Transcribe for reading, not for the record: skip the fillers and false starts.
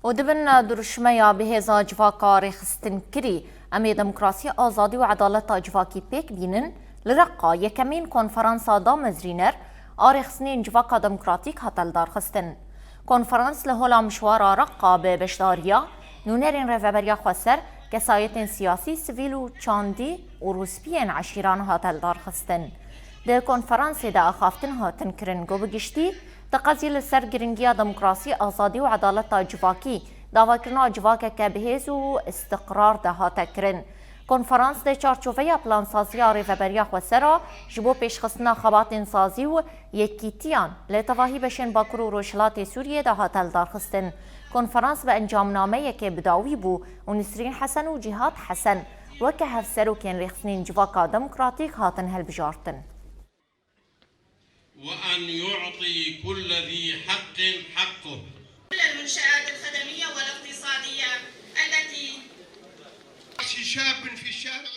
ودبن درشميا بهذا جواكا ريخستن كري أمي ديمقراطية آزادي وعدالة جواكي بيك بينن لرقا يكمين كونفرانسا دامزرينر آريخسنين جواكا ديمقراطيك هتل دارخستن كونفرانس لهولا مشوارا رقا ببشداريا نونرين ريفابريا خسر كسايتين سياسي سيفيلو تشاندي وروسبيين عشيران هتل دارخستن ده كونفرانس دا أخافتن هاتن كرن جو بگشتي تقاضي لسر گرنگيا ديمقراطي آزادي وعدالة جواكي داواکرنا جواکه که بهز و استقرار ده هاته کرن. کنفرانس ده چارچوبه پلانسازی ریوبریا خواسته جبو پیشخستنا خبات سازی و یکیتیان لتواهی بشن باکر و روشلات سوریه ده هاتل دارخستن. کنفرانس به انجامنامه که بداوی بو و نسرین حسن و جهاد حسن و که هفسرو کن ریخسنین جواکا دموکراتیک هاتن هل بجارتن. وأن يعطي كل ذي حق حقه. كل المنشآت الخدمية والاقتصادية التي شاب في الشارع